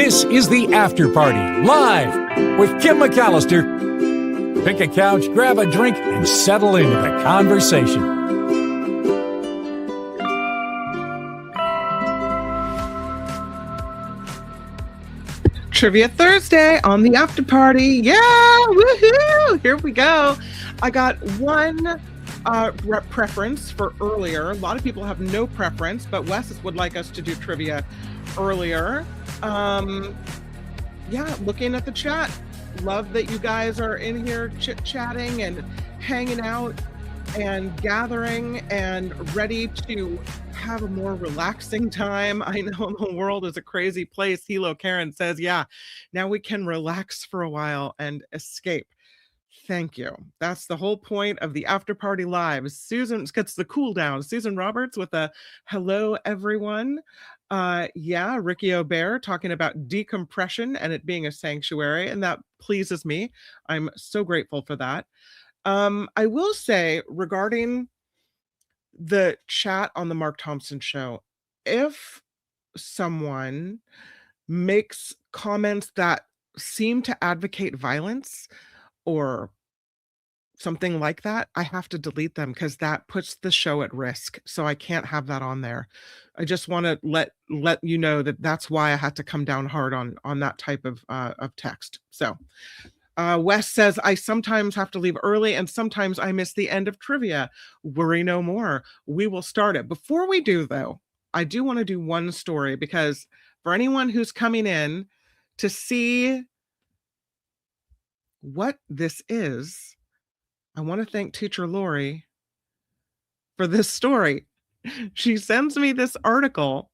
This is the After Party, live with Kim McAllister. Pick a couch, grab a drink, and settle into the conversation. Trivia Thursday on the After Party. Yeah, woohoo! Here we go. I got one preference for earlier. A lot of people have no preference, but Wes would like us to do trivia earlier. Yeah, looking at the chat. Love that you guys are in here chit-chatting and hanging out and gathering and ready to have a more relaxing time. I know the world is a crazy place. Hilo Karen says, yeah, now we can relax for a while and escape. Thank you. That's the whole point of the After Party Live. Susan gets the cool down. Susan Roberts with a hello, everyone. Yeah, Ricky O'Bear talking about decompression and it being a sanctuary, and that pleases me. I'm so grateful for that. I will say regarding the chat on the Mark Thompson show, if someone makes comments that seem to advocate violence or something like that, I have to delete them because that puts the show at risk. So I can't have that on there. I just want to let you know that that's why I had to come down hard on that type of text. So Wes says, I sometimes have to leave early and sometimes I miss the end of trivia. Worry no more. We will start it. Before we do, though, I do want to do one story because for anyone who's coming in to see what this is, I want to thank Teacher Lori for this story. She sends me this article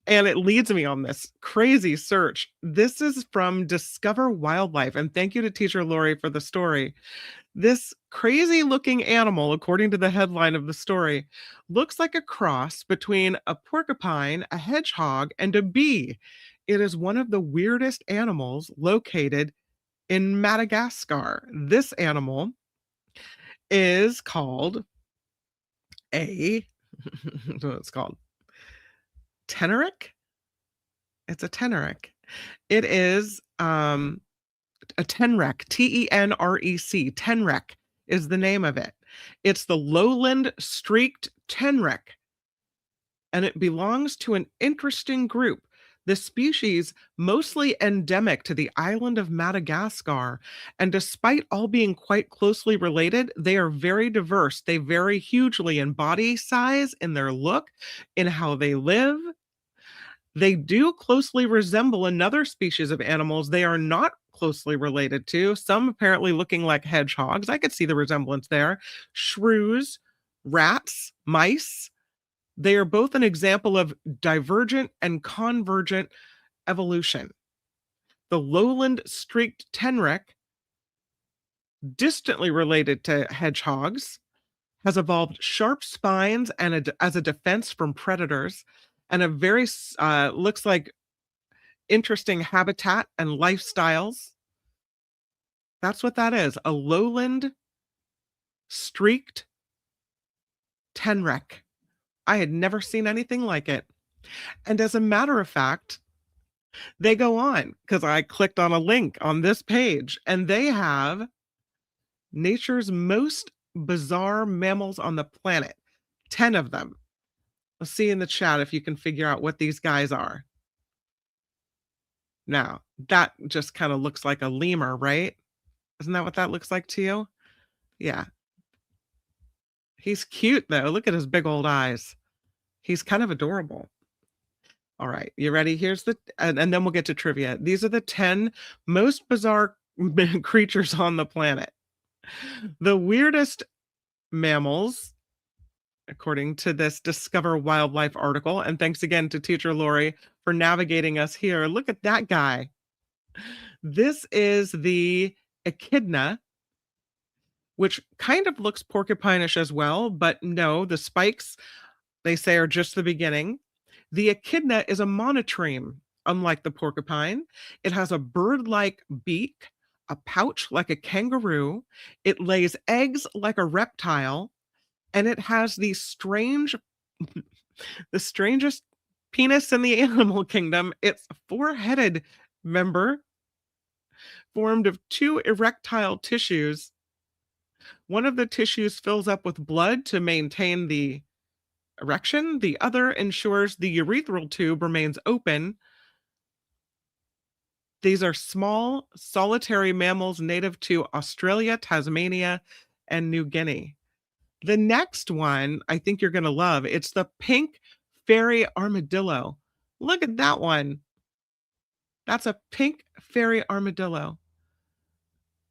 and it leads me on this crazy search. This is from Discover Wildlife, and thank you to Teacher Lori for the story. This crazy looking animal, according to the headline of the story, looks like a cross between a porcupine, a hedgehog, and a bee. It is one of the weirdest animals located in Madagascar. This animal is called it's called teneric. It's a teneric. It is a tenrec, Tenrec. Tenrec is the name of it. It's the lowland streaked tenrec, and it belongs to an interesting group. The species mostly endemic to the island of Madagascar, and despite all being quite closely related, they are very diverse. They vary hugely in body size, in their look, in how they live. They do closely resemble another species of animals they are not closely related to, some apparently looking like hedgehogs. I could see the resemblance there. Shrews, rats, mice. They are both an example of divergent and convergent evolution. The lowland streaked tenrec, distantly related to hedgehogs, has evolved sharp spines and as a defense from predators, and a very, looks like interesting habitat and lifestyles. That's what that is, a lowland streaked tenrec. I had never seen anything like it. And as a matter of fact, they go on because I clicked on a link on this page and they have nature's most bizarre mammals on the planet, 10 of them. Let's see in the chat if you can figure out what these guys are. Now, that just kind of looks like a lemur, right? Isn't that what that looks like to you? Yeah. He's cute, though. Look at his big old eyes. He's kind of adorable. All right, you ready? Here's the, and then we'll get to trivia. These are the 10 most bizarre creatures on the planet. The weirdest mammals, according to this Discover Wildlife article, and thanks again to Teacher Lori for navigating us here. Look at that guy. This is the echidna, which kind of looks porcupine-ish as well, but no, the spikes, they say, are just the beginning. The echidna is a monotreme, unlike the porcupine. It has a bird-like beak, a pouch like a kangaroo. It lays eggs like a reptile, and it has the strangest Penis in the animal kingdom, it's a four-headed member formed of two erectile tissues. One of the tissues fills up with blood to maintain the erection. The other ensures the urethral tube remains open. These are small, solitary mammals native to Australia, Tasmania, and New Guinea. The next one I think you're going to love. It's the pink fairy armadillo. Look at that one. That's a pink fairy armadillo.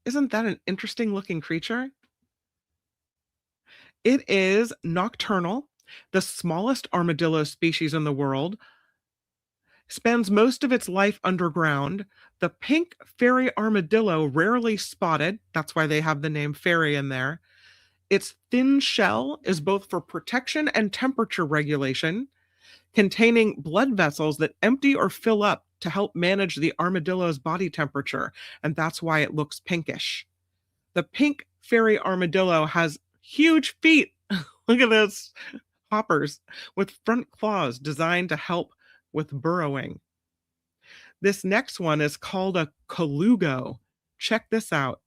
Isn't that an interesting looking creature? It is nocturnal, the smallest armadillo species in the world, spends most of its life underground. The pink fairy armadillo, rarely spotted, that's why they have the name fairy in there. Its thin shell is both for protection and temperature regulation, containing blood vessels that empty or fill up to help manage the armadillo's body temperature, and that's why it looks pinkish. The pink fairy armadillo has huge feet. Look at those hoppers with front claws designed to help with burrowing. This next one is called a colugo. Check this out.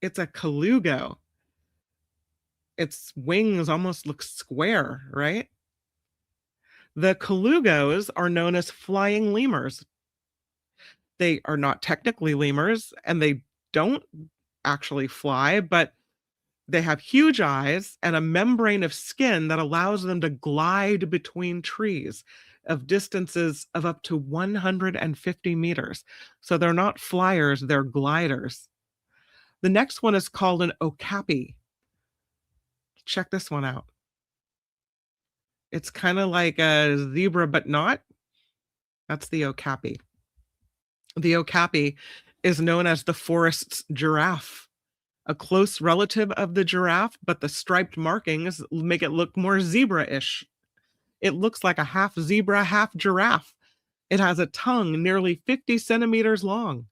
It's a colugo. Its wings almost look square, right? The colugos are known as flying lemurs. They are not technically lemurs, and they don't actually fly, but they have huge eyes and a membrane of skin that allows them to glide between trees of distances of up to 150 meters. So they're not flyers, they're gliders. The next one is called an okapi. Check this one out. It's kind of like a zebra, but not. That's the okapi. The okapi is known as the forest's giraffe, a close relative of the giraffe, but the striped markings make it look more zebra-ish. It looks like a half zebra, half giraffe. It has a tongue nearly 50 centimeters long,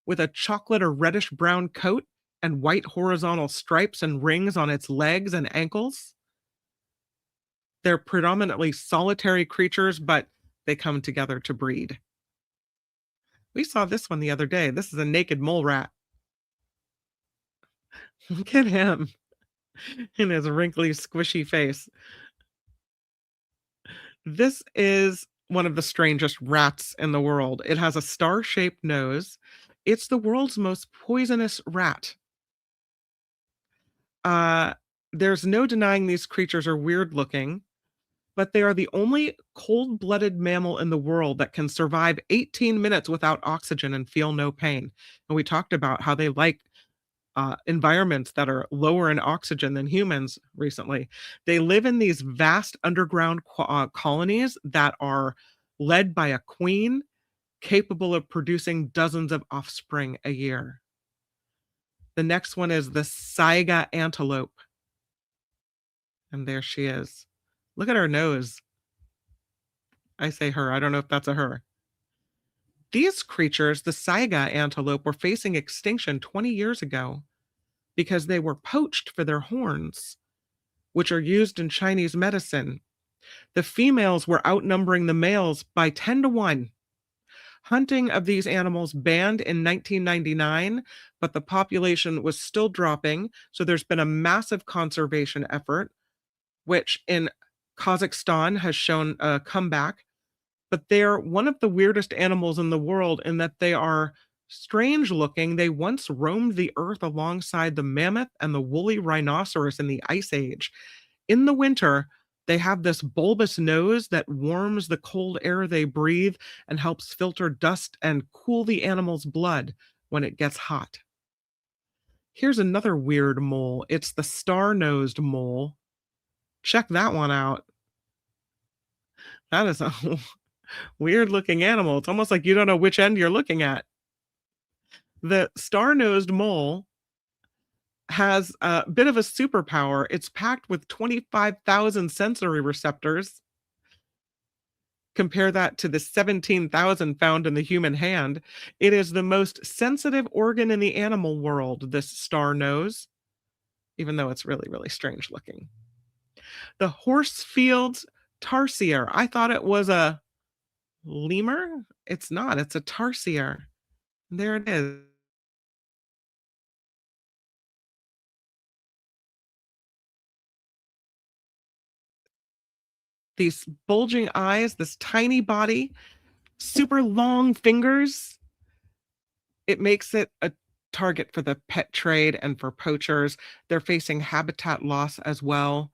with a chocolate or reddish brown coat and white horizontal stripes and rings on its legs and ankles. They're predominantly solitary creatures, but they come together to breed. We saw this one the other day. This is a naked mole rat. Look at him in his wrinkly, squishy face. This is one of the strangest rats in the world. It has a star-shaped nose. It's the world's most poisonous rat. There's no denying these creatures are weird looking, but they are the only cold-blooded mammal in the world that can survive 18 minutes without oxygen and feel no pain. And we talked about how they like environments that are lower in oxygen than humans recently. They live in these vast underground colonies that are led by a queen capable of producing dozens of offspring a year. The next one is the saiga antelope. And there she is. Look at her nose. I say her. I don't know if that's a her. These creatures, the saiga antelope, were facing extinction 20 years ago because they were poached for their horns, which are used in Chinese medicine. The females were outnumbering the males by 10 to 1. Hunting of these animals banned in 1999, but the population was still dropping, so there's been a massive conservation effort, which in Kazakhstan has shown a comeback. But they're one of the weirdest animals in the world in that they are strange looking. They once roamed the earth alongside the mammoth and the woolly rhinoceros in the Ice Age. In the winter, they have this bulbous nose that warms the cold air they breathe and helps filter dust and cool the animal's blood when it gets hot. Here's another weird mole. It's the star-nosed mole. Check that one out. That is a weird looking animal. It's almost like you don't know which end you're looking at. The star-nosed mole has a bit of a superpower. It's packed with 25,000 sensory receptors. Compare that to the 17,000 found in the human hand. It is the most sensitive organ in the animal world, this star nose, even though it's really, really strange looking. The Horsefield tarsier. I thought it was a lemur. It's not. It's a tarsier. There it is. These bulging eyes, this tiny body, super long fingers. It makes it a target for the pet trade and for poachers. They're facing habitat loss as well.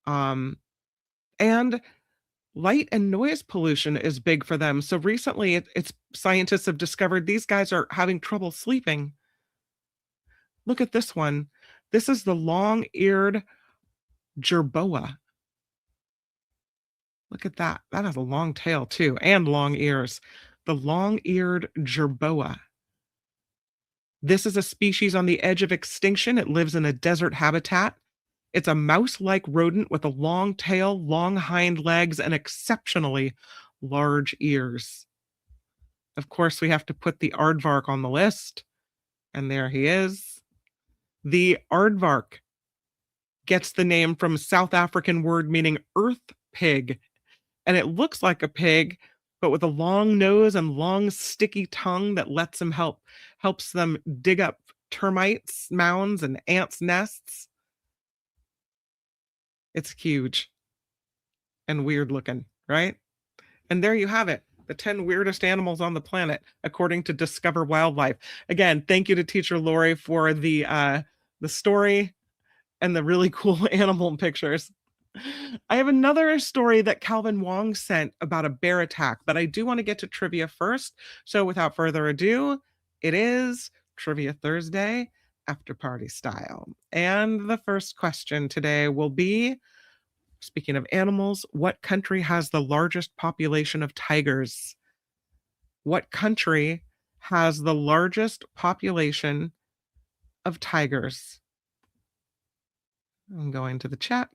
And light and noise pollution is big for them. So recently, it's scientists have discovered these guys are having trouble sleeping. Look at this one. This is the long-eared jerboa. Look at that. That has a long tail too, and long ears. The long-eared jerboa. This is a species on the edge of extinction. It lives in a desert habitat. It's a mouse-like rodent with a long tail, long hind legs, and exceptionally large ears. Of course, we have to put the aardvark on the list, and there he is. The aardvark gets the name from a South African word meaning earth pig, and it looks like a pig, but with a long nose and long sticky tongue that helps them dig up termites, mounds, and ants' nests. It's huge and weird looking, right? And there you have it. The 10 weirdest animals on the planet, according to Discover Wildlife. Again, thank you to teacher Lori for the story and the really cool animal pictures. I have another story that Calvin Wong sent about a bear attack, but I do want to get to trivia first. So without further ado, it is Trivia Thursday, after party style. And the first question today will be, speaking of animals, what country has the largest population of tigers? What country has the largest population of tigers? I'm going to the chat.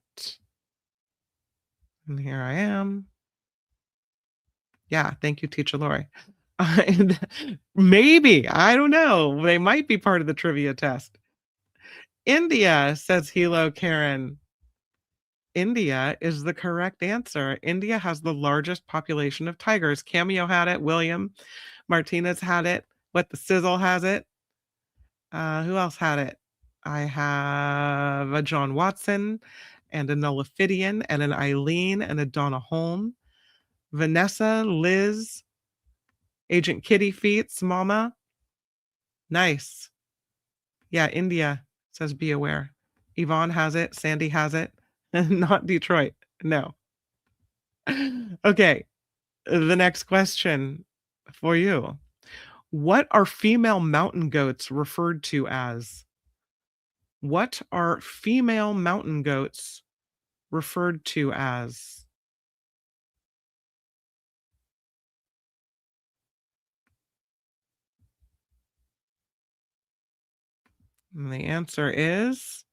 And here I am. Yeah, thank you, teacher Lori. And maybe, I don't know, they might be part of the trivia test. India, says Hilo Karen. India is the correct answer. India has the largest population of tigers. Cameo had it. William Martinez had it. What the Sizzle has it. Who else had it? I have a John Watson and a Nullifidian and an Eileen and a Donna Holm. Vanessa, Liz, Agent Kitty Feets, Mama. Nice. Yeah, India says be aware. Yvonne has it. Sandy has it. Not Detroit. No. Okay. The next question for you. What are female mountain goats referred to as? What are female mountain goats referred to as? And the answer is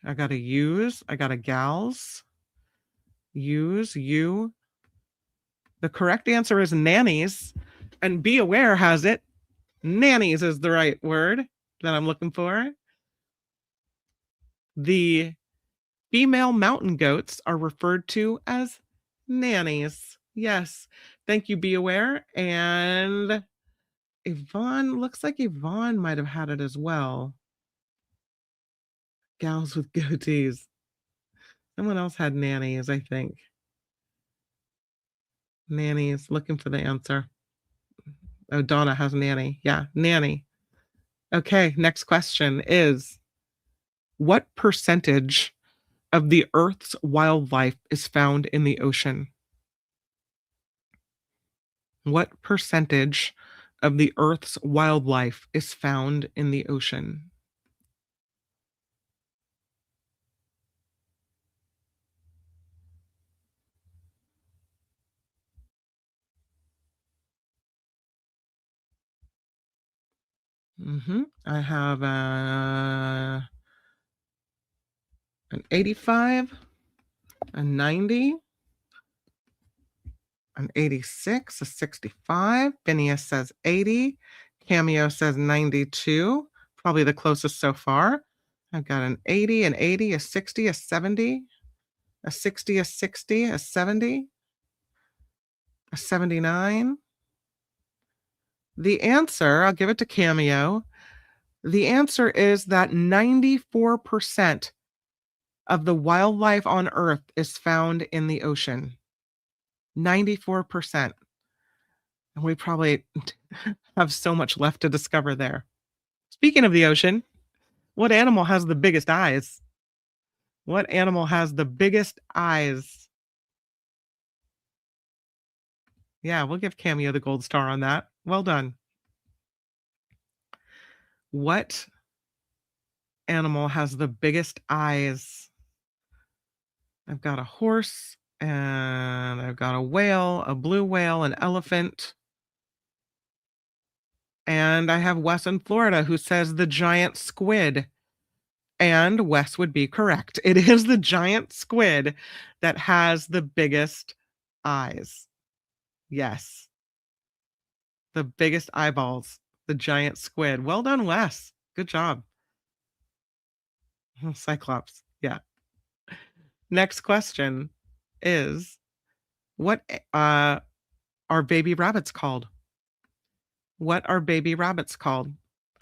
I got a use, I got a gals. Use, you. The correct answer is nannies, and be aware has it. Nannies is the right word that I'm looking for. The female mountain goats are referred to as nannies. Yes. Thank you, be aware. And Yvonne, looks like Yvonne might have had it as well. Gals with goatees. Someone else had nannies, I think. Nannies, looking for the answer. Oh, Donna has nanny. Yeah, nanny. Okay, next question is, what percentage of the Earth's wildlife is found in the ocean? What percentage of the Earth's wildlife is found in the ocean? I have an 85, a 90, an 86, a 65. Phineas says 80. Cameo says 92. Probably the closest so far. I've got an 80, an 80, a 60, a 70, a 60, a 60, a 70, a 79. The answer, I'll give it to Cameo. The answer is that 94% of the wildlife on Earth is found in the ocean. 94%. And we probably have so much left to discover there. Speaking of the ocean, what animal has the biggest eyes? What animal has the biggest eyes? Yeah, we'll give Cameo the gold star on that. Well done. What animal has the biggest eyes? I've got a horse and I've got a whale, a blue whale, an elephant. And I have Wes in Florida who says the giant squid. And Wes would be correct. It is the giant squid that has the biggest eyes. Yes. The biggest eyeballs, the giant squid. Well done, Wes. Good job. Cyclops. Yeah. Next question is what are baby rabbits called? What are baby rabbits called?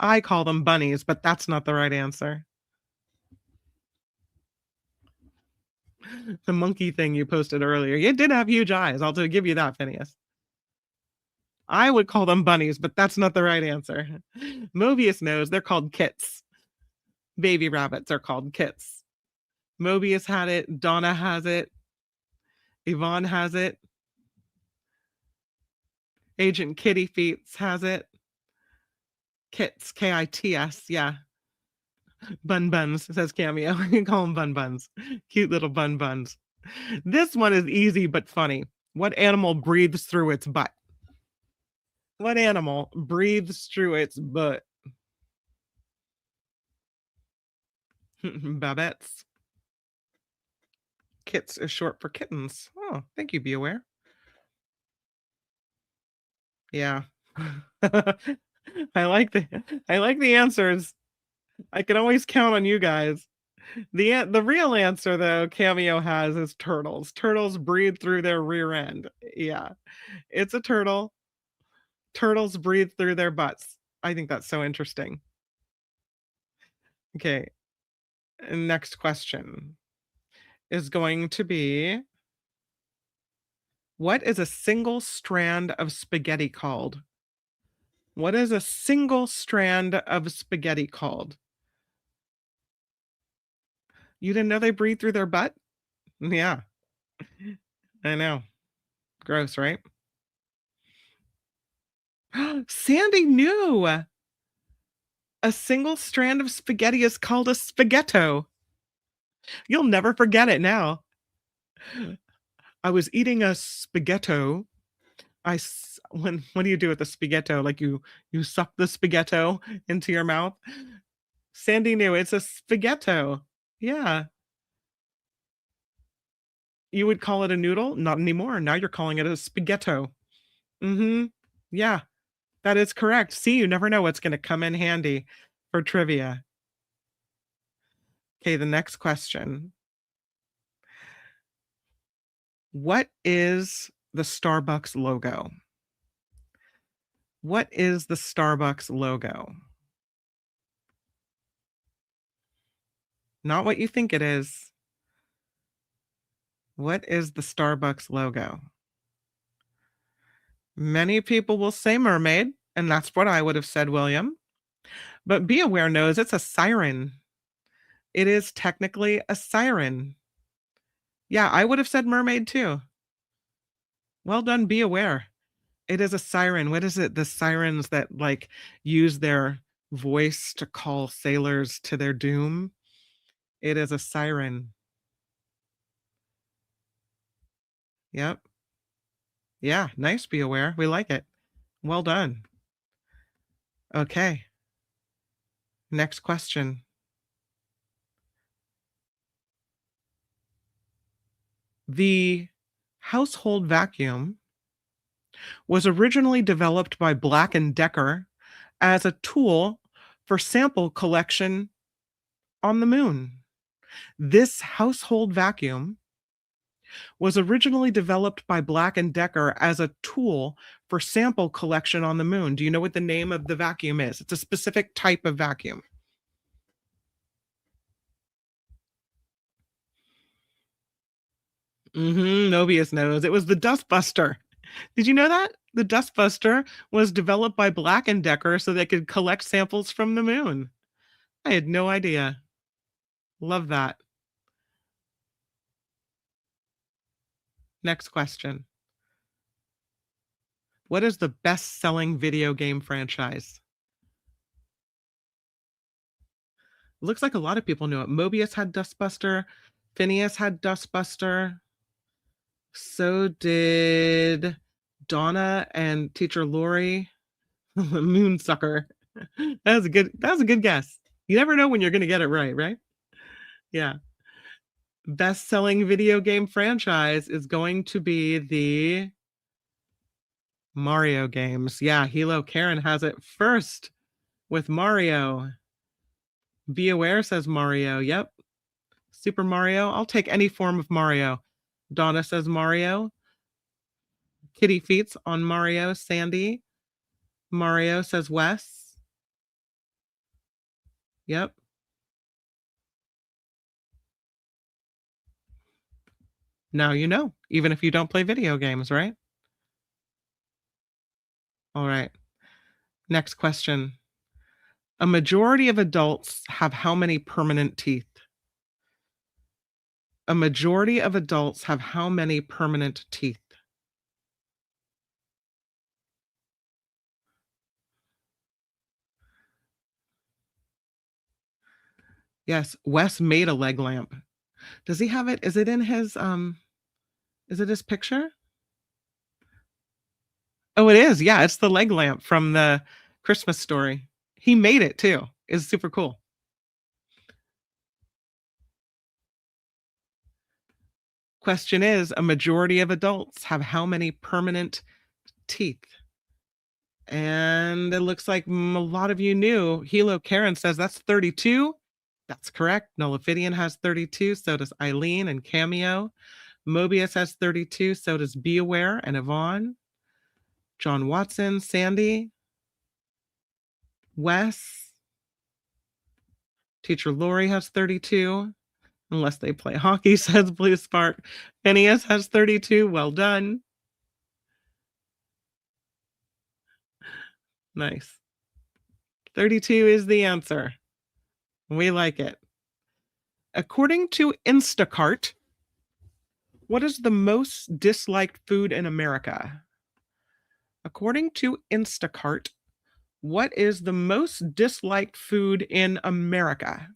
I call them bunnies, but that's not the right answer. The monkey thing you posted earlier. It did have huge eyes. I'll give you that, Phineas. I would call them bunnies, but that's not the right answer. Mobius knows they're called kits. Baby rabbits are called kits. Mobius had it. Donna has it. Yvonne has it. Agent Kitty Feets has it. Kits, Kits, yeah. Bun buns, says Cameo. You call them bun buns. Cute little bun buns. This one is easy but funny. What animal breathes through its butt? What animal breathes through its butt? Babettes. Kits is short for kittens. Oh, thank you, Be Aware. Yeah. I like the answers. I can always count on you guys. The real answer though, Cameo has is turtles. Turtles breathe through their rear end. Yeah. It's a turtle. Turtles breathe through their butts. I think that's so interesting. Okay. Next question is going to be, what is a single strand of spaghetti called? What is a single strand of spaghetti called? You didn't know they breathe through their butt? Yeah. I know. Gross, right? Sandy knew. A single strand of spaghetti is called a spaghetto. You'll never forget it now. I was eating a spaghetto. What do you do with a spaghetto? Like you suck the spaghetto into your mouth. Sandy knew it's a spaghetto. Yeah. You would call it a noodle? Not anymore. Now you're calling it a spaghetto. Mm-hmm. Yeah, that is correct. See, you never know what's going to come in handy for trivia. Okay, the next question. What is the Starbucks logo? What is the Starbucks logo? Not what you think it is. What is the Starbucks logo? Many people will say mermaid, and that's what I would have said, William. But Be Aware knows it's a siren. It is technically a siren. Yeah, I would have said mermaid too. Well done, Be Aware. It is a siren. What is it? The sirens that like use their voice to call sailors to their doom. It is a siren. Yep. Yeah, nice, Be Aware. We like it. Well done. Okay. Next question. The household vacuum was originally developed by Black& Decker as a tool for sample collection on the moon. This household vacuum was originally developed by Black& Decker as a tool for sample collection on the moon. Do you know what the name of the vacuum is? It's a specific type of vacuum. Mobius knows. It was the Dustbuster. Did you know that? The Dustbuster was developed by Black& Decker so they could collect samples from the moon. I had no idea. Love that. Next question. What is the best-selling video game franchise? Looks like a lot of people knew it. Mobius had Dustbuster. Phineas had Dustbuster. So did Donna and Teacher Lori. Moonsucker. That was a good guess. You never know when you're going to get it right? Yeah. Best-selling video game franchise is going to be the Mario games. Yeah, Hilo Karen has it first with Mario. Be Aware says Mario. Yep. Super Mario. I'll take any form of Mario. Donna says Mario. Kitty Feets on Mario. Sandy. Mario says Wes. Yep. Now you know, even if you don't play video games, right? All right. Next question. A majority of adults have how many permanent teeth? A majority of adults have how many permanent teeth? Yes, Wes made a leg lamp. Does he have it? Is it in his is it his picture? Oh, it is. Yeah, it's the leg lamp from the Christmas Story. He made it too. It's super cool. Question is, a majority of adults have how many permanent teeth? And it looks like a lot of you knew. Hilo Karen says that's 32. That's correct. Nullifidian has 32. So does Eileen and Cameo. Mobius has 32. So does Be Aware and Yvonne. John Watson, Sandy. Wes. Teacher Lori has 32. Unless they play hockey, says Blue Spark. Phineas has 32. Well done. Nice. 32 is the answer. We like it. According to Instacart, what is the most disliked food in America? According to Instacart, what is the most disliked food in America?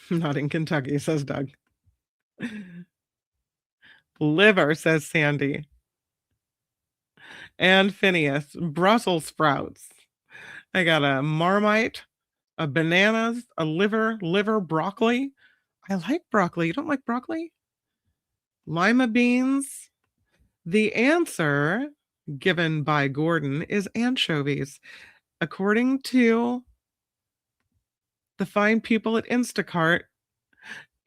Not in Kentucky, says Doug. Liver, says Sandy. And Phineas, Brussels sprouts. I got a Marmite, a bananas, a liver, broccoli. I like broccoli. You don't like broccoli? Lima beans. The answer given by Gordon is anchovies. According to the fine people at Instacart,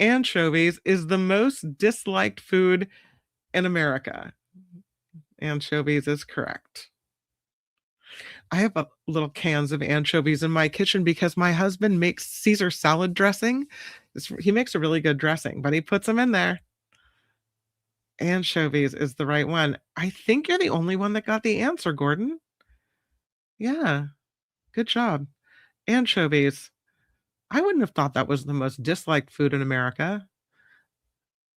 anchovies is the most disliked food in America. Anchovies is correct. I have little cans of anchovies in my kitchen because my husband makes Caesar salad dressing. He makes a really good dressing, but he puts them in there. Anchovies is the right one. I think you're the only one that got the answer, Gordon. Yeah, good job. Anchovies. I wouldn't have thought that was the most disliked food in America,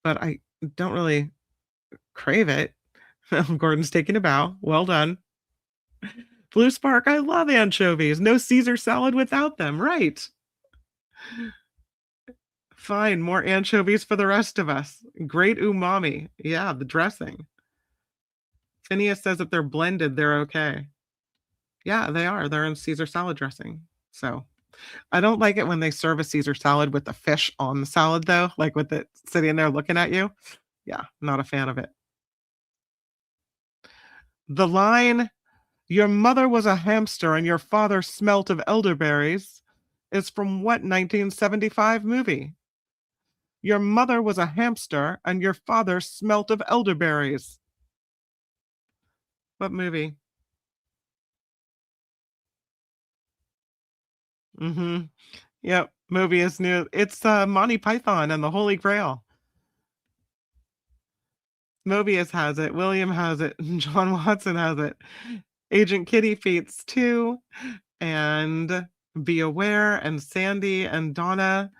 but I don't really crave it. Gordon's taking a bow. Well done. Blue Spark, I love anchovies. No Caesar salad without them. Right. Fine. More anchovies for the rest of us. Great umami. Yeah, the dressing. Phineas says if they're blended, they're okay. Yeah, they are. They're in Caesar salad dressing. So I don't like it when they serve a Caesar salad with the fish on the salad, though, like with it sitting there looking at you. Yeah, not a fan of it. The line, Your mother was a hamster and your father smelt of elderberries is from what 1975 movie? Your mother was a hamster and your father smelt of elderberries. What movie? Mhm. Yep, movie is new. It's, Monty Python and the Holy Grail. Mobius has it, William has it, and John Watson has it. Agent Kitty Feets too, and Be Aware, and Sandy, and Donna.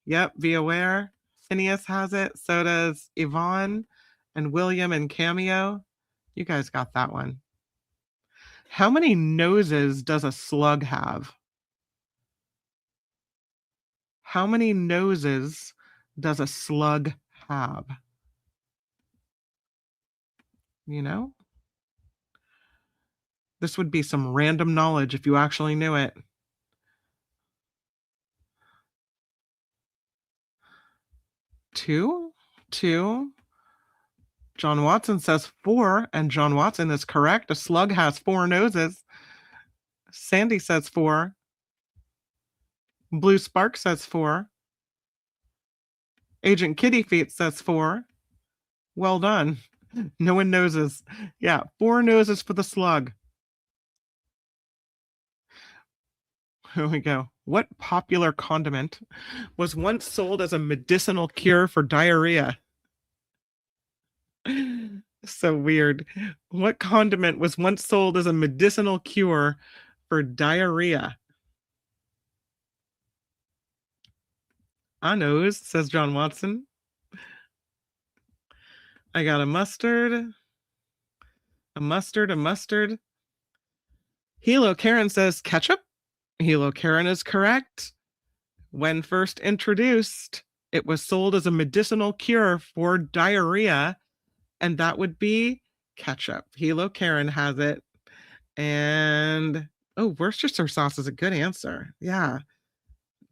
Yep, Be Aware. Phineas has it, so does Yvonne, and William, and Cameo. You guys got that one. How many noses does a slug have? How many noses does a slug have? You know? This would be some random knowledge if you actually knew it. 2? 2? John Watson says 4, and John Watson is correct. A slug has 4 noses. Sandy says 4. Blue Spark says 4. Agent Kitty Feet says 4. Well done. No one noses. Yeah, 4 noses for the slug. Here we go. What popular condiment was once sold as a medicinal cure for diarrhea? So weird. What condiment was once sold as a medicinal cure for diarrhea? I knows, says John Watson. I got a mustard, a mustard, a mustard. Hilo Karen says ketchup. Hilo Karen is correct. When first introduced, it was sold as a medicinal cure for diarrhea, and that would be ketchup. Hilo Karen has it. And oh, Worcestershire sauce is a good answer. Yeah.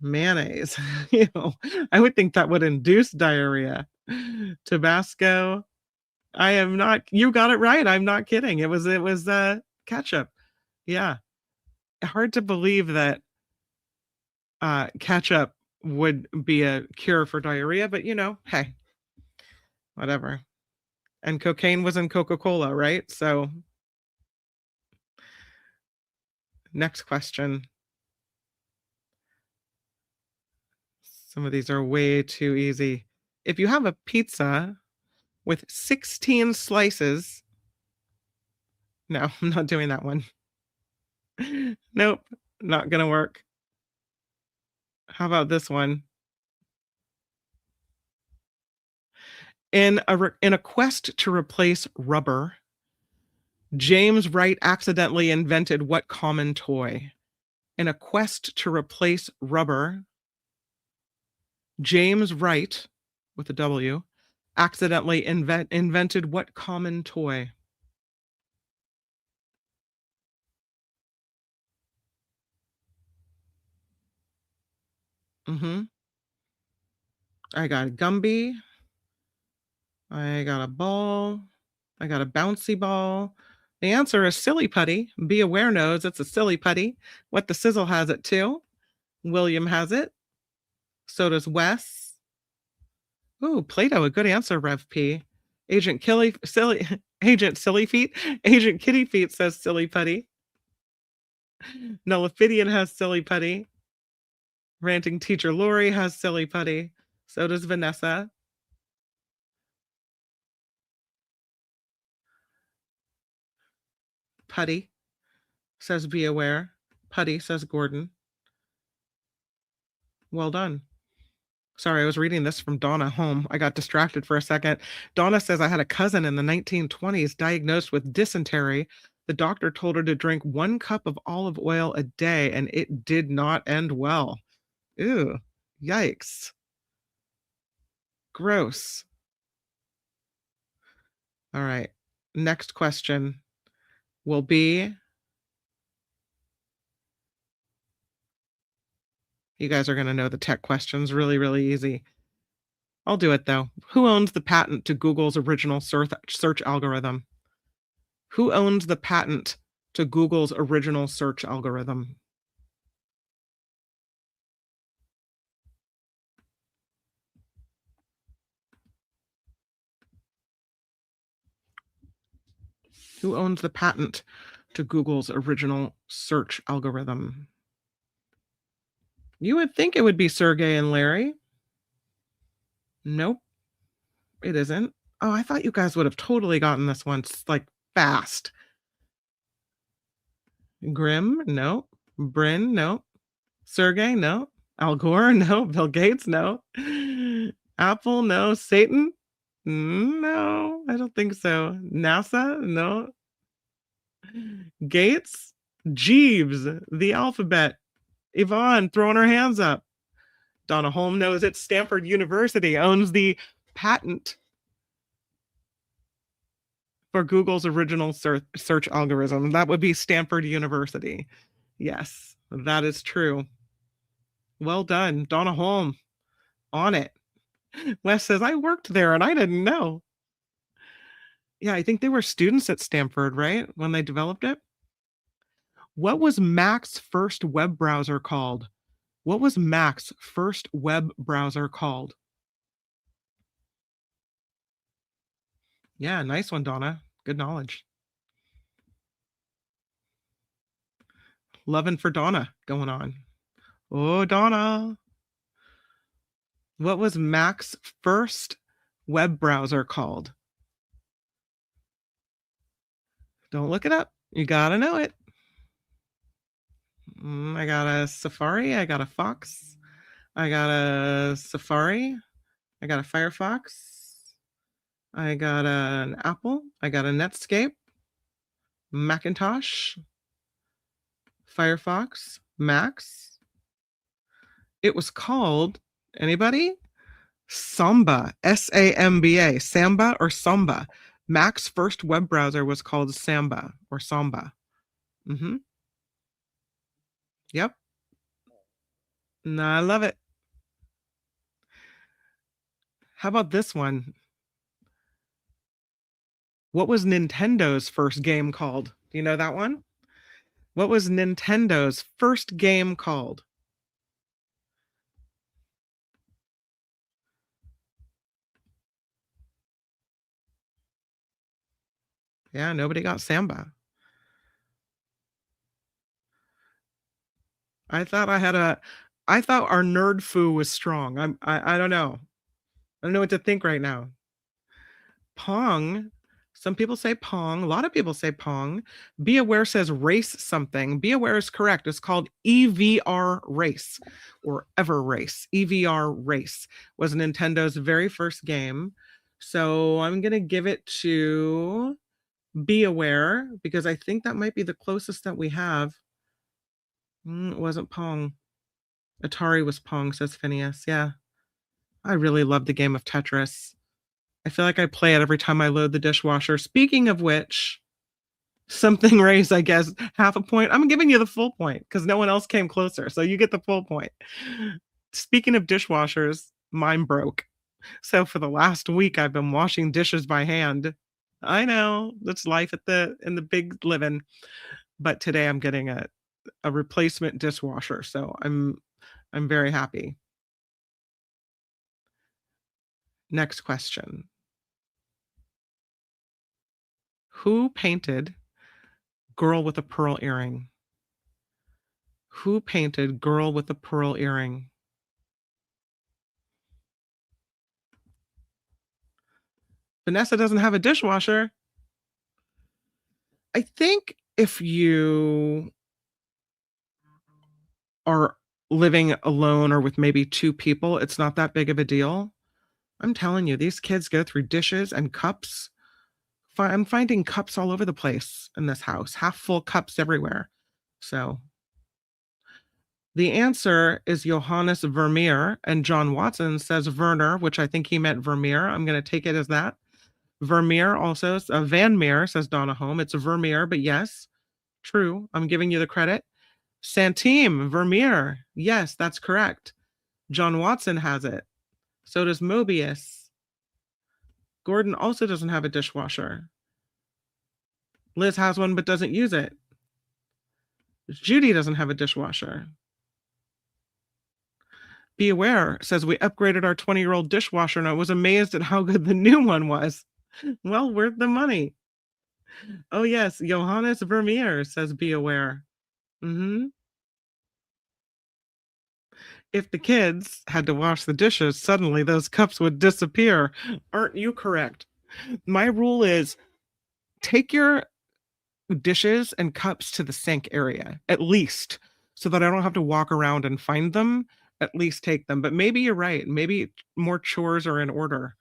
Mayonnaise. I would think that would induce diarrhea. Tabasco. I am not, you got it right. I'm not kidding. It was ketchup. Yeah. Hard to believe that ketchup would be a cure for diarrhea, but hey, whatever. And cocaine was in Coca-Cola, right? So next question. Some of these are way too easy. If you have a pizza with 16 slices, no, I'm not doing that one. Nope, not gonna work. How about this one? In a quest to replace rubber, James Wright accidentally invented what common toy? In a quest to replace rubber, James Wright, with a W, accidentally invented what common toy? I got a Gumby. I got a ball. I got a bouncy ball. The answer is silly putty. Be Aware knows it's a silly putty. What the Sizzle has it too. William has it. So does Wes. Ooh, Play-Doh, a good answer, Rev P. Agent Silly Feet. Agent Kitty Feet says silly putty. Nullifidian has silly putty. Ranting Teacher Lori has silly putty. So does Vanessa. Putty says Be Aware. Putty says Gordon. Well done. Sorry, I was reading this from Donna home. I got distracted for a second. Donna says, I had a cousin in the 1920s diagnosed with dysentery. The doctor told her to drink 1 cup of olive oil a day, and it did not end well. Ew, yikes. Gross. All right. Next question will be, you guys are going to know the tech questions really, really easy. I'll do it though. Who owns the patent to Google's original search algorithm? Who owns the patent to Google's original search algorithm? Who owns the patent to Google's original search algorithm? You would think it would be Sergey and Larry. Nope, it isn't. Oh, I thought you guys would have totally gotten this one like fast. Grimm, no. Bryn, no. Sergey, no. Al Gore, no. Bill Gates, no. Apple, no. Satan, no. I don't think so. NASA, no. Gates, Jeeves, the alphabet. Yvonne throwing her hands up. Donna Holm knows it. Stanford University owns the patent for Google's original search algorithm. That would be Stanford University. Yes, that is true. Well done, Donna Holm. On it. Wes says, I worked there and I didn't know. Yeah, I think they were students at Stanford, right? When they developed it. What was Mac's first web browser called? What was Mac's first web browser called? Yeah, nice one, Donna. Good knowledge. Loving for Donna going on. Oh, Donna. What was Mac's first web browser called? Don't look it up. You gotta know it. I got a Safari. I got a Fox. I got a Safari. I got a Firefox. I got an Apple. I got a Netscape. Macintosh. Firefox. Macs. It was called, anybody? Samba. S-A-M-B-A. Samba or Samba. Mac's first web browser was called Samba or Samba. Mm-hmm. Yep. No, I love it. How about this one? What was Nintendo's first game called? Do you know that one? What was Nintendo's first game called? Yeah, nobody got Samba. I thought our nerd foo was strong. I don't know. I don't know what to think right now. Pong. Some people say Pong. A lot of people say Pong. Be Aware says race something. Be Aware is correct. It's called EVR Race or Ever Race. EVR Race was Nintendo's very first game. So I'm going to give it to Be Aware because I think that might be the closest that we have. It wasn't Pong. Atari was Pong, says Phineas. Yeah. I really love the game of Tetris. I feel like I play it every time I load the dishwasher. Speaking of which, something raised, I guess, half a point. I'm giving you the full point because no one else came closer. So you get the full point. Speaking of dishwashers, mine broke. So for the last week, I've been washing dishes by hand. I know that's life in the big living. But today I'm getting a replacement dishwasher. So I'm very happy. Next question. Who painted Girl with a Pearl Earring? Who painted Girl with a Pearl Earring? Vanessa doesn't have a dishwasher. I think if you are living alone or with maybe two people, it's not that big of a deal. I'm telling you, these kids go through dishes and cups. I'm finding cups all over the place in this house, half full cups everywhere. So the answer is Johannes Vermeer, and John Watson says Werner, which I think he meant Vermeer. I'm going to take it as that. Vermeer also, Van Meer says Donna Holm. It's Vermeer, but yes, true. I'm giving you the credit. Santime, Vermeer. Yes, that's correct. John Watson has it. So does Mobius. Gordon also doesn't have a dishwasher. Liz has one but doesn't use it. Judy doesn't have a dishwasher. Be aware says we upgraded our 20-year-old dishwasher and I was amazed at how good the new one was. Well, worth the money. Oh yes, Johannes Vermeer says be aware. If the kids had to wash the dishes, suddenly those cups would disappear. Aren't you correct? My rule is take your dishes and cups to the sink area, at least, so that I don't have to walk around and find them. At least take them. But maybe you're right. Maybe more chores are in order.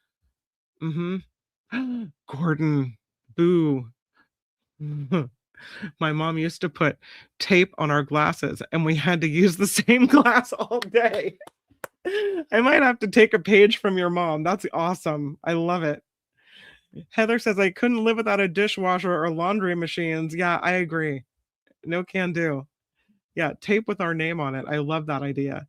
Gordon, boo. My mom used to put tape on our glasses and we had to use the same glass all day. I might have to take a page from your mom. That's awesome. I love it. Heather says, I couldn't live without a dishwasher or laundry machines. Yeah, I agree. No can do. Yeah, tape with our name on it. I love that idea.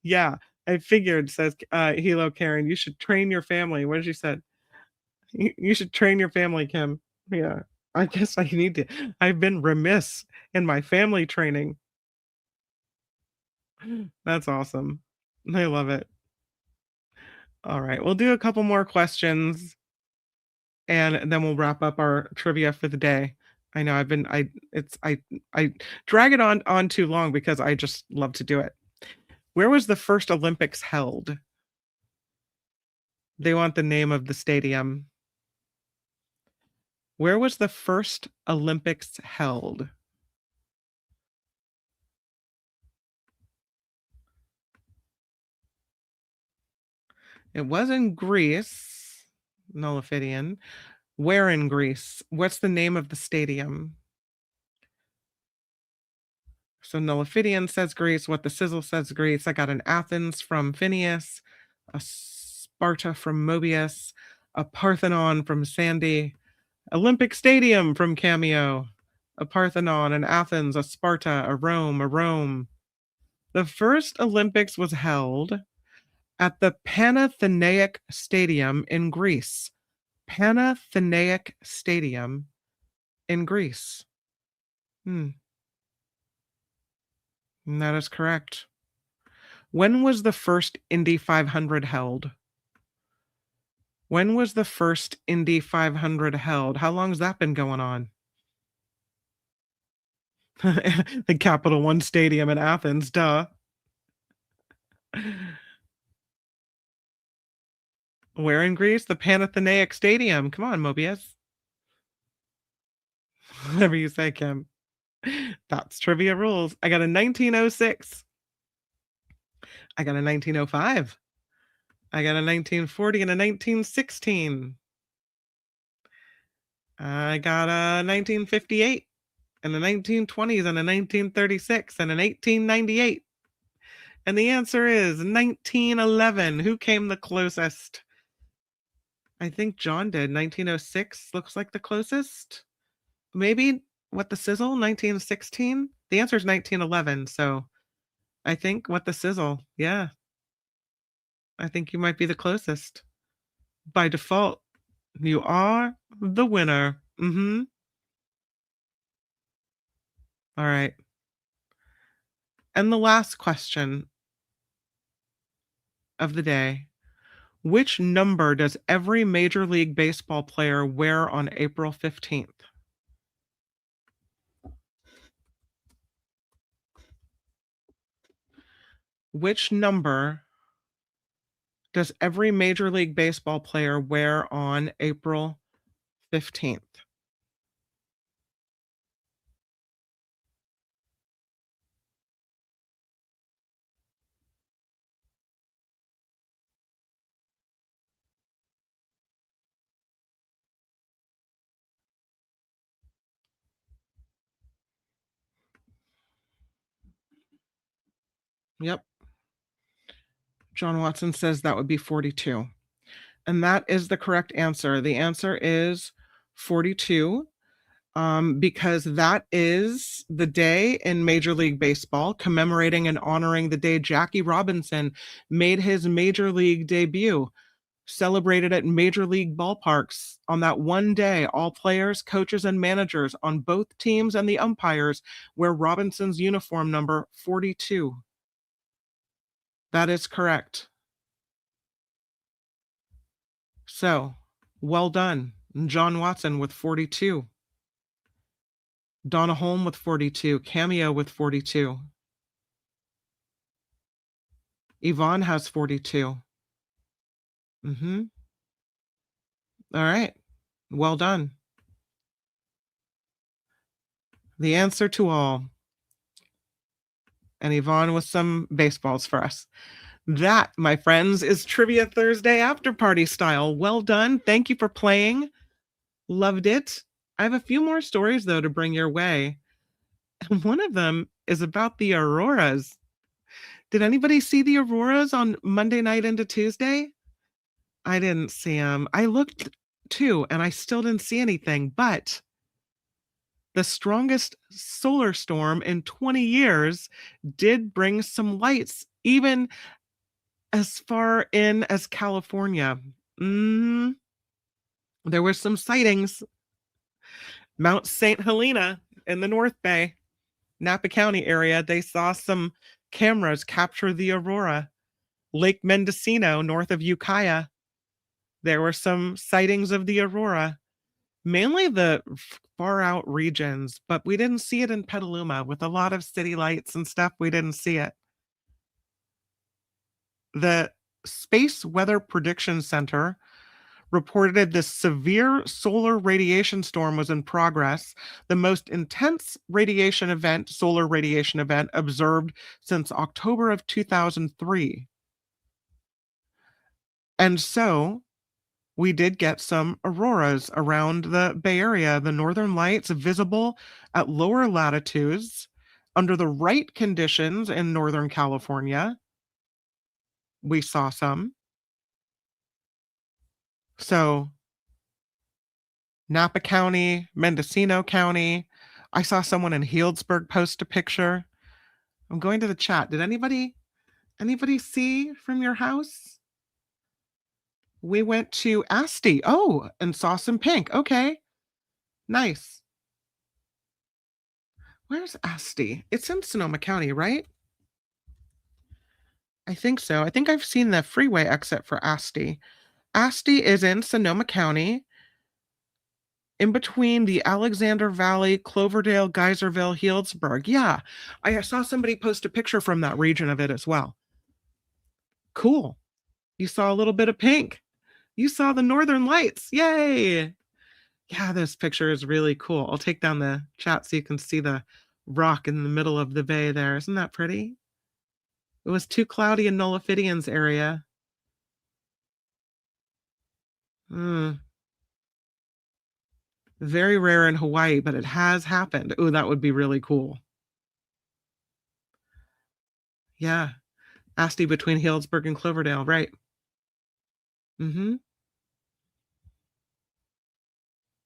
Yeah, I figured, says Hilo Karen, you should train your family. What did she say? You should train your family, Kim. Yeah, I guess I need to. I've been remiss in my family training. That's awesome. I love it. All right, we'll do a couple more questions and then we'll wrap up our trivia for the day. I know I drag it on too long because I just love to do it. Where was the first Olympics held? They want the name of the stadium. Where was the first Olympics held? It was in Greece, Nullifidian. Where in Greece? What's the name of the stadium? So Nullifidian says Greece. What the Sizzle says Greece. I got an Athens from Phineas, a Sparta from Mobius, a Parthenon from Sandy, Olympic Stadium from Cameo, a Parthenon, an Athens, a Sparta, a Rome. The first Olympics was held at the Panathenaic Stadium in Greece. Panathenaic Stadium in Greece. That is correct. When was the first Indy 500 held? When was the first Indy 500 held? How long has that been going on? The Capital One Stadium in Athens, duh. Where in Greece? The Panathenaic Stadium. Come on, Mobius. Whatever you say, Kim. That's trivia rules. I got a 1906. I got a 1905. I got a 1940 and a 1916. I got a 1958 and a 1920s and a 1936 and an 1898. And the answer is 1911. Who came the closest? I think John did. 1906 looks like the closest. Maybe What the Sizzle? 1916? The answer is 1911. So I think What the Sizzle. Yeah. I think you might be the closest. By default, you are the winner. All right. And the last question of the day. Which number does every Major League Baseball player wear on April 15th? Which number does every Major League Baseball player wear on April 15th? Yep. John Watson says that would be 42. And that is the correct answer. The answer is 42. Because that is the day in Major League Baseball commemorating and honoring the day Jackie Robinson made his Major League debut. celebrated at major league ballparks on that one day. All players, coaches, and managers on both teams and the umpires wear Robinson's uniform number 42. That is correct. So, well done. John Watson with 42. Donna Holm with 42. Cameo with 42. Yvonne has 42. Mm-hmm. All right. Well done. The answer to all. And Yvonne with some baseballs for us. That, my friends, is Trivia Thursday after party style. Well done. Thank you for playing. Loved it. I have a few more stories, though, to bring your way. And one of them is about the auroras. Did anybody see the auroras on Monday night into Tuesday? I didn't see them. I looked too, and I still didn't see anything. But the strongest solar storm in 20 years did bring some lights, even as far in as California. There were some sightings. Mount St. Helena in the North Bay, Napa County area, they saw some cameras capture the aurora. Lake Mendocino, north of Ukiah, there were some sightings of the aurora, mainly the far out regions, but we didn't see it in Petaluma with a lot of city lights and stuff. We didn't see it. The Space Weather Prediction Center reported this severe solar radiation storm was in progress, the most intense solar radiation event observed since October of 2003. And so we did get some auroras around the Bay Area, the northern lights visible at lower latitudes under the right conditions in Northern California. We saw some. So Napa County, Mendocino County. I saw someone in Healdsburg post a picture. I'm going to the chat. Did anybody see from your house? We went to Asti. Oh, and saw some pink. Okay. Nice. Where's Asti? It's in Sonoma County, right? I think so. I think I've seen the freeway exit for Asti. Asti is in Sonoma County, in between the Alexander Valley, Cloverdale, Geyserville, Healdsburg. Yeah, I saw somebody post a picture from that region of it as well. Cool. You saw a little bit of pink. You saw the northern lights. Yay. Yeah, this picture is really cool. I'll take down the chat so you can see the rock in the middle of the bay there. Isn't that pretty? It was too cloudy in Nullifidian's area. Very rare in Hawaii, but it has happened. Oh, that would be really cool. Yeah. Asti between Healdsburg and Cloverdale, right.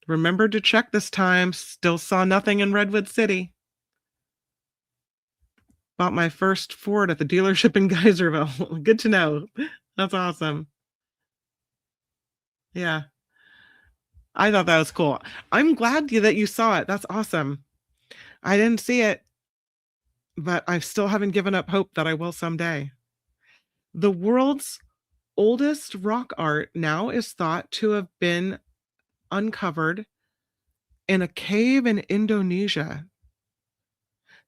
Remembered to check this time. Still saw nothing in Redwood City. Bought my first Ford at the dealership in Geyserville. Good to know. That's awesome. Yeah. I thought that was cool. I'm glad that you saw it. That's awesome. I didn't see it, but I still haven't given up hope that I will someday. The world's oldest rock art now is thought to have been uncovered in a cave in Indonesia.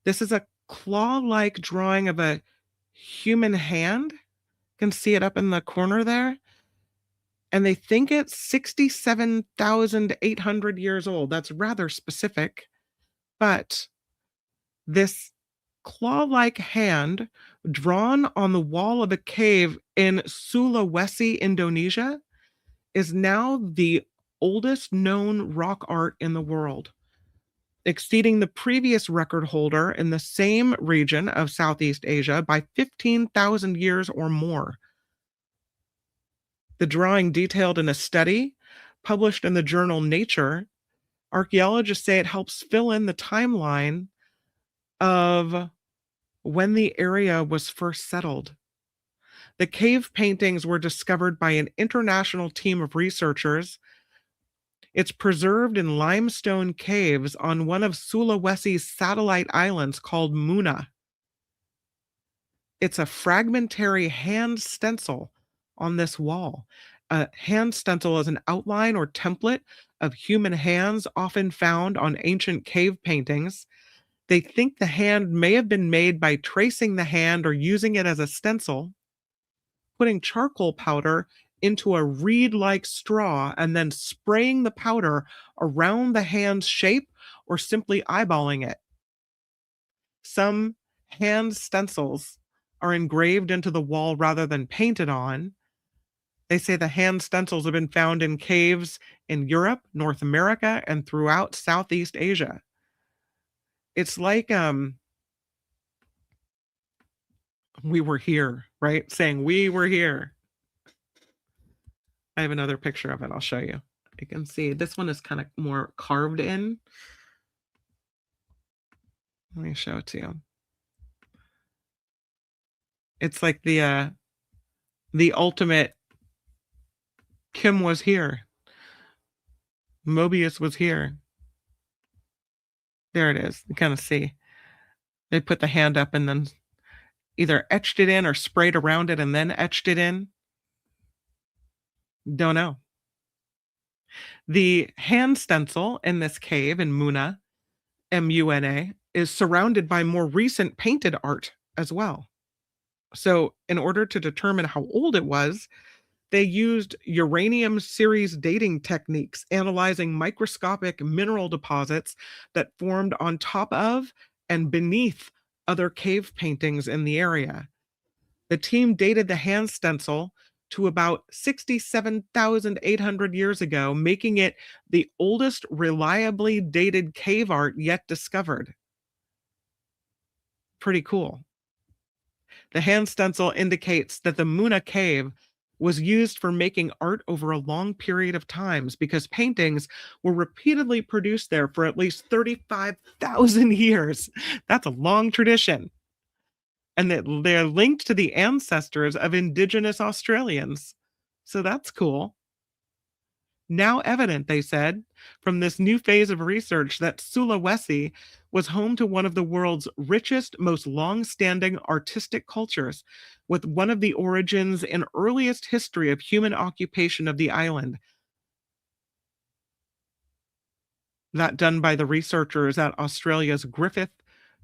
This is a claw-like drawing of a human hand. You can see it up in the corner there. And they think it's 67,800 years old. That's rather specific. But this claw-like hand drawn on the wall of a cave in Sulawesi, Indonesia, is now the oldest known rock art in the world, exceeding the previous record holder in the same region of Southeast Asia by 15,000 years or more. The drawing, detailed in a study published in the journal Nature, archaeologists say it helps fill in the timeline of when the area was first settled. The cave paintings were discovered by an international team of researchers. It's preserved in limestone caves on one of Sulawesi's satellite islands called Muna. It's a fragmentary hand stencil on this wall. A hand stencil is an outline or template of human hands often found on ancient cave paintings. They think the hand may have been made by tracing the hand or using it as a stencil, putting charcoal powder into a reed like straw, and then spraying the powder around the hand's shape or simply eyeballing it. Some hand stencils are engraved into the wall rather than painted on. They say the hand stencils have been found in caves in Europe, North America, and throughout Southeast Asia. It's like we were here, right? Saying we were here. I have another picture of it. I'll show you. You can see this one is kind of more carved in. Let me show it to you. It's like the ultimate Kim was here. Mobius was here. There it is. You kind of see. They put the hand up and then either etched it in or sprayed around it and then etched it in. Don't know. The hand stencil in this cave in Muna, Muna, is surrounded by more recent painted art as well. So, in order to determine how old it was, they used uranium series dating techniques, analyzing microscopic mineral deposits that formed on top of and beneath other cave paintings in the area. The team dated the hand stencil to about 67,800 years ago, making it the oldest reliably dated cave art yet discovered. Pretty cool. The hand stencil indicates that the Muna cave was used for making art over a long period of times because paintings were repeatedly produced there for at least 35,000 years. That's a long tradition. And that they're linked to the ancestors of Indigenous Australians. So that's cool. Now evident, they said, from this new phase of research that Sulawesi was home to one of the world's richest, most long-standing artistic cultures, with one of the origins and earliest history of human occupation of the island. That done by the researchers at Australia's Griffith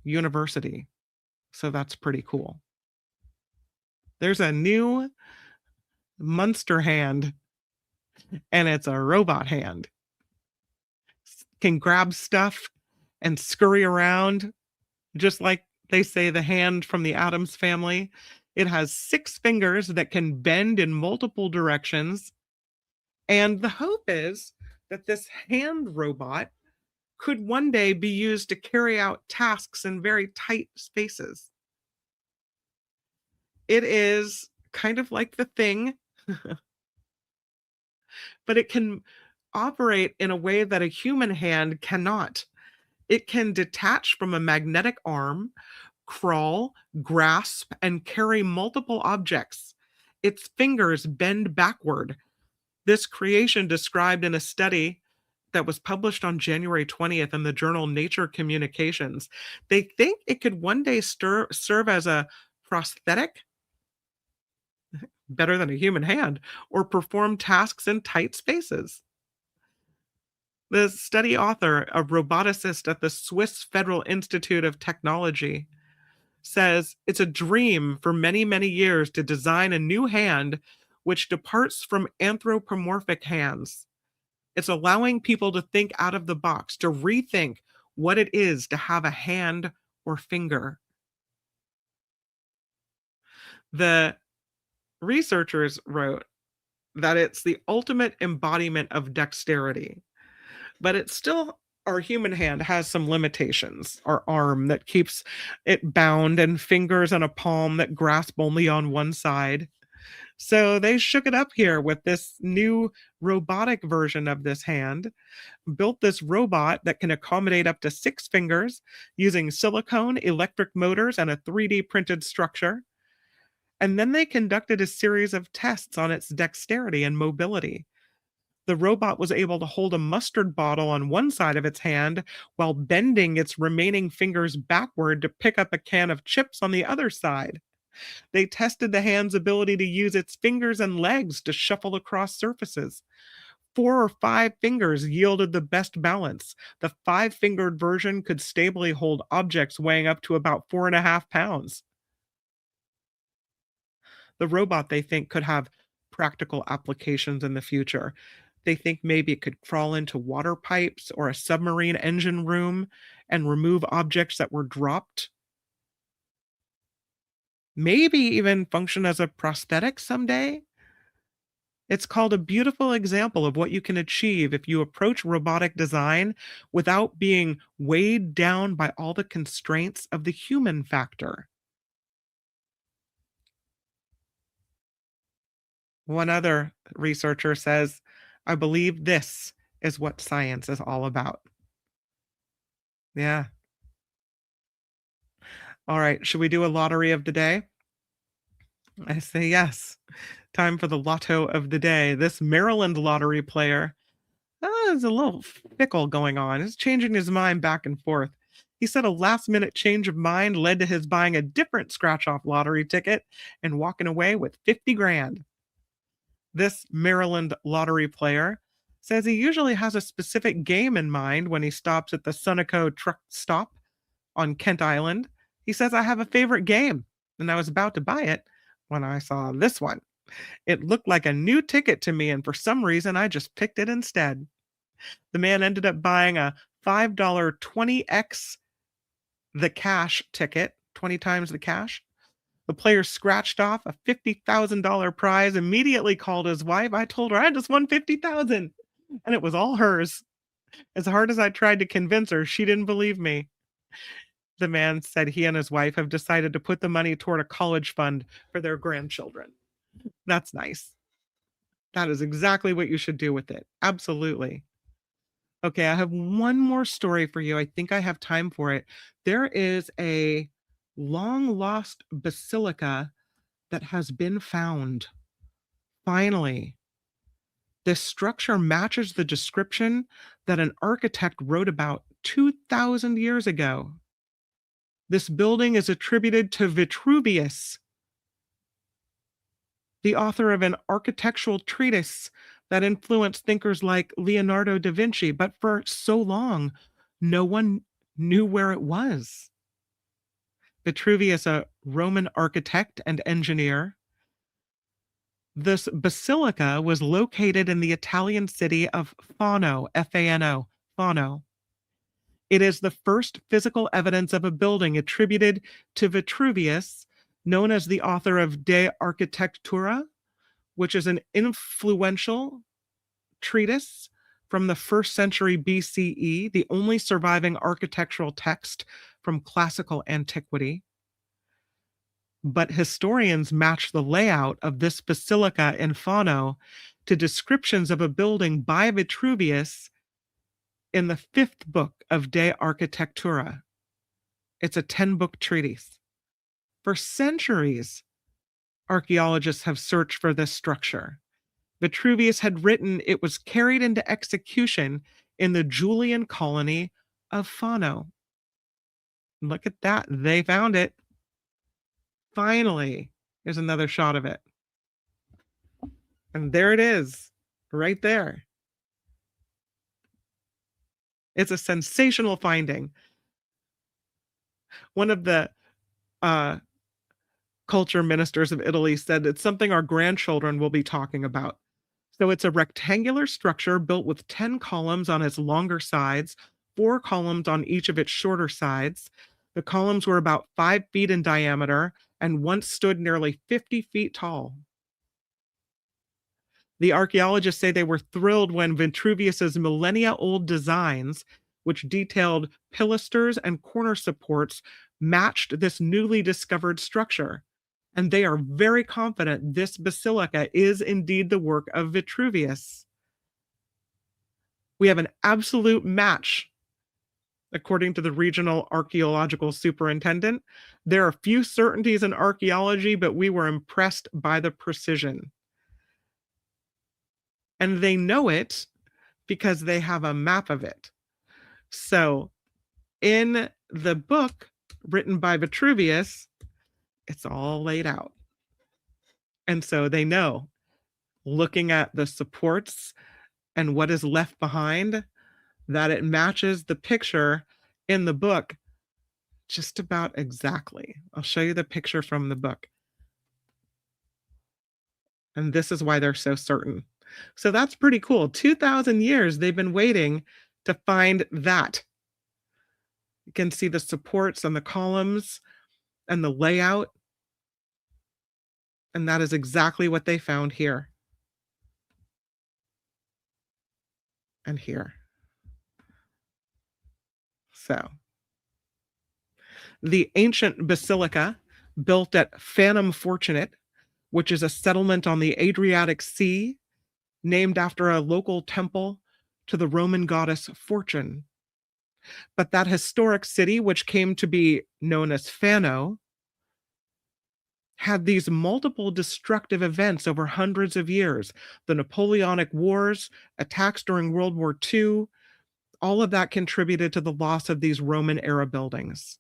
University. So that's pretty cool. There's a new monster hand, and it's a robot hand. Can grab stuff and scurry around, just like they say the hand from the Addams family. It has 6 fingers that can bend in multiple directions. And the hope is that this hand robot could one day be used to carry out tasks in very tight spaces. It is kind of like the Thing, but it can operate in a way that a human hand cannot. It can detach from a magnetic arm, crawl, grasp, and carry multiple objects. Its fingers bend backward. This creation, described in a study that was published on January 20th in the journal Nature Communications, they think it could one day serve as a prosthetic, better than a human hand, or perform tasks in tight spaces. The study author, a roboticist at the Swiss Federal Institute of Technology, says it's a dream for many, many years to design a new hand which departs from anthropomorphic hands. It's allowing people to think out of the box, to rethink what it is to have a hand or finger. The researchers wrote that it's the ultimate embodiment of dexterity, but it's still, our human hand has some limitations. Our arm that keeps it bound, and fingers and a palm that grasp only on one side. So they shook it up here with this new robotic version of this hand, built this robot that can accommodate up to 6 fingers using silicone, electric motors, and a 3D printed structure. And then they conducted a series of tests on its dexterity and mobility. The robot was able to hold a mustard bottle on one side of its hand while bending its remaining fingers backward to pick up a can of chips on the other side. They tested the hand's ability to use its fingers and legs to shuffle across surfaces. 4 or 5 fingers yielded the best balance. The 5 fingered version could stably hold objects weighing up to about 4.5 pounds. The robot, they think, could have practical applications in the future. They think maybe it could crawl into water pipes or a submarine engine room and remove objects that were dropped. Maybe even function as a prosthetic someday. It's called a beautiful example of what you can achieve if you approach robotic design without being weighed down by all the constraints of the human factor. One other researcher says, I believe this is what science is all about. Yeah. All right. Should we do a lottery of the day? I say yes. Time for the lotto of the day. This Maryland lottery player is a little fickle going on. He's changing his mind back and forth. He said a last minute change of mind led to his buying a different scratch off lottery ticket and walking away with 50 grand. This Maryland lottery player says he usually has a specific game in mind when he stops at the Sunoco truck stop on Kent Island. He says, I have a favorite game, and I was about to buy it when I saw this one. It looked like a new ticket to me, and for some reason, I just picked it instead. The man ended up buying a $5 20x the cash ticket, 20 times the cash. The player scratched off a $50,000 prize, immediately called his wife. I told her I just won 50,000 and it was all hers. As hard as I tried to convince her, she didn't believe me. The man said he and his wife have decided to put the money toward a college fund for their grandchildren. That's nice. That is exactly what you should do with it. Absolutely. Okay, I have one more story for you. I think I have time for it. There is a long lost basilica that has been found. Finally, this structure matches the description that an architect wrote about 2,000 years ago. This building is attributed to Vetruvius, the author of an architectural treatise that influenced thinkers like Leonardo da Vinci, but for so long, no one knew where it was. Vitruvius, a Roman architect and engineer. This basilica was located in the Italian city of Fano, Fano, Fano. It is the first physical evidence of a building attributed to Vitruvius, known as the author of De Architectura, which is an influential treatise from the 1st century BCE, the only surviving architectural text from classical antiquity. But historians match the layout of this basilica in Fano to descriptions of a building by Vitruvius in the 5th book of De Architectura. It's a 10-book treatise. For centuries, archaeologists have searched for this structure. Vitruvius had written it was carried into execution in the Julian colony of Fano. Look at that. They found it. Finally, here's another shot of it. And there it is, right there. It's a sensational finding. One of the culture ministers of Italy said it's something our grandchildren will be talking about. So it's a rectangular structure built with 10 columns on its longer sides, 4 columns on each of its shorter sides. The columns were about 5 feet in diameter and once stood nearly 50 feet tall. The archaeologists say they were thrilled when Vitruvius's millennia-old designs, which detailed pilasters and corner supports, matched this newly discovered structure. And they are very confident this basilica is indeed the work of Vitruvius. We have an absolute match According to the regional archaeological superintendent, there are few certainties in archaeology, but we were impressed by the precision. And they know it because they have a map of it. So in the book written by Vetruvius, it's all laid out. And so they know, looking at the supports and what is left behind, that it matches the picture in the book just about exactly. I'll show you the picture from the book. And this is why they're so certain. So that's pretty cool. 2,000 years they've been waiting to find that. You can see the supports and the columns and the layout. And that is exactly what they found here. And here. So, the ancient basilica built at Fano Fortunate, which is a settlement on the Adriatic Sea, named after a local temple to the Roman goddess Fortune. But that historic city, which came to be known as Fano, had these multiple destructive events over hundreds of years. The Napoleonic Wars, attacks during World War II, all of that contributed to the loss of these Roman-era buildings.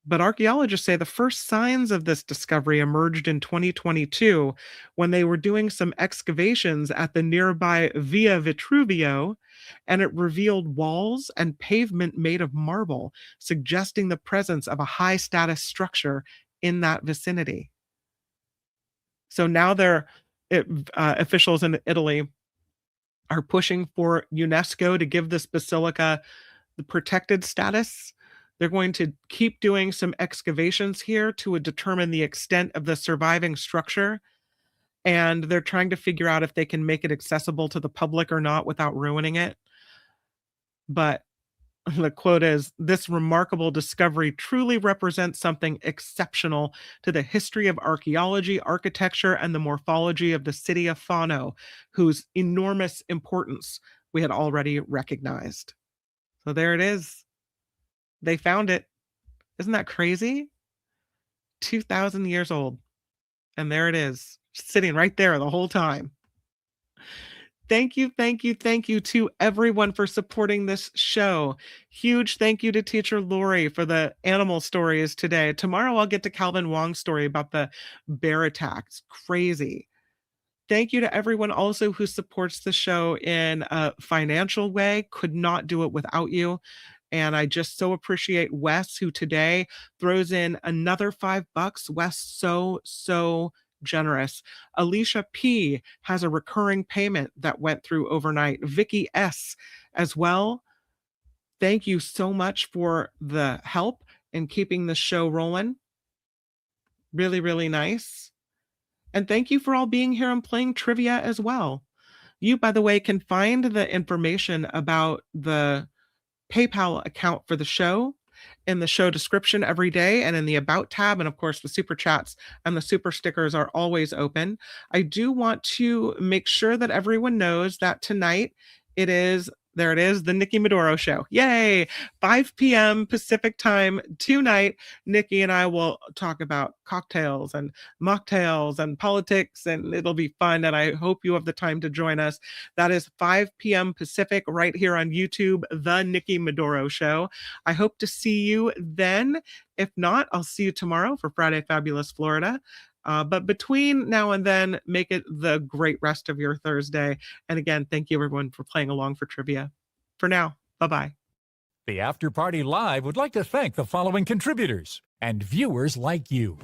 But archaeologists say the first signs of this discovery emerged in 2022 when they were doing some excavations at the nearby Via Vetruvio, and it revealed walls and pavement made of marble, suggesting the presence of a high-status structure in that vicinity. So now officials in Italy are pushing for UNESCO to give this basilica the protected status. They're going to keep doing some excavations here to determine the extent of the surviving structure. And they're trying to figure out if they can make it accessible to the public or not without ruining it. But the quote is, "This remarkable discovery truly represents something exceptional to the history of archaeology, architecture, and the morphology of the city of Fano, whose enormous importance we had already recognized." So there it is. They found it. Isn't that crazy? 2,000 years old. And there it is, sitting right there the whole time. Thank you to everyone for supporting this show. Huge thank you to teacher Lori for the animal stories today. Tomorrow I'll get to Calvin Wong's story about the bear attacks. Crazy. Thank you to everyone also who supports the show in a financial way. Could not do it without you. And I just so appreciate Wes, who today throws in another $5. Wes, so generous. Alicia P has a recurring payment that went through overnight. Vicky S as well. Thank you so much for the help in keeping the show rolling. Really, really nice. And thank you for all being here and playing trivia as well. You, by the way, can find the information about the PayPal account for the show in the show description every day and in the About tab. And of course, the super chats and the super stickers are always open. I do want to make sure that everyone knows that tonight it is, there it is, the Nikki Maduro Show. Yay! 5 p.m. Pacific time tonight. Nikki and I will talk about cocktails and mocktails and politics, and it'll be fun. And I hope you have the time to join us. That is 5 p.m. Pacific right here on YouTube, The Nikki Maduro Show. I hope to see you then. If not, I'll see you tomorrow for Friday Fabulous Florida. But between now and then, make it the great rest of your Thursday. And again, thank you everyone for playing along for trivia. For now, bye-bye. The After Party Live would like to thank the following contributors and viewers like you.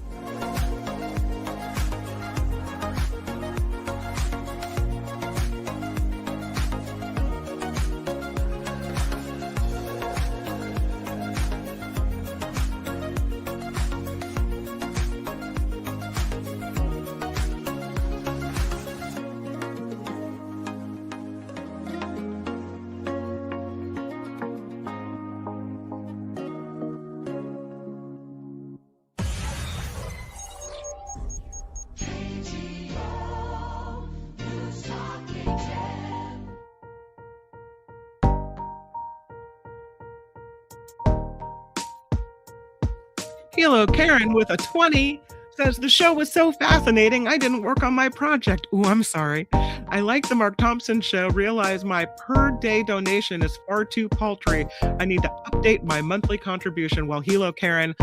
Hello, Karen with a 20 says the show was so fascinating. I didn't work on my project. Ooh, I'm sorry. I like the Mark Thompson show. Realize my per day donation is far too paltry. I need to update my monthly contribution. Well, hello, Karen.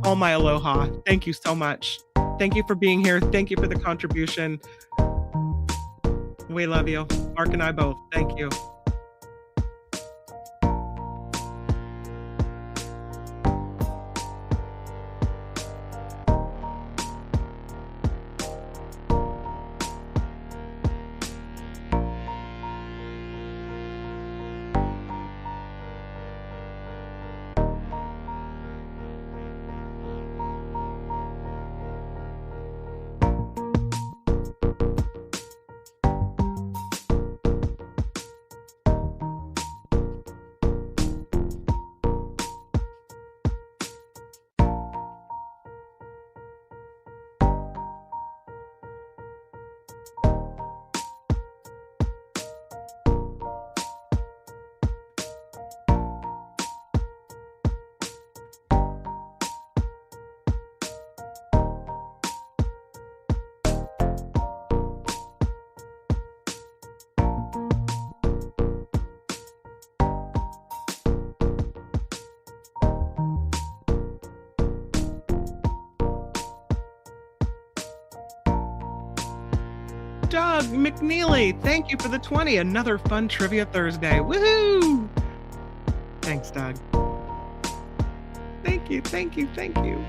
All my aloha. Thank you so much. Thank you for being here. Thank you for the contribution. We love you. Mark and I both. Thank you. Doug McNeely, thank you for the 20. Another fun Trivia Thursday. Woohoo! Thanks, Doug. Thank you, thank you, thank you.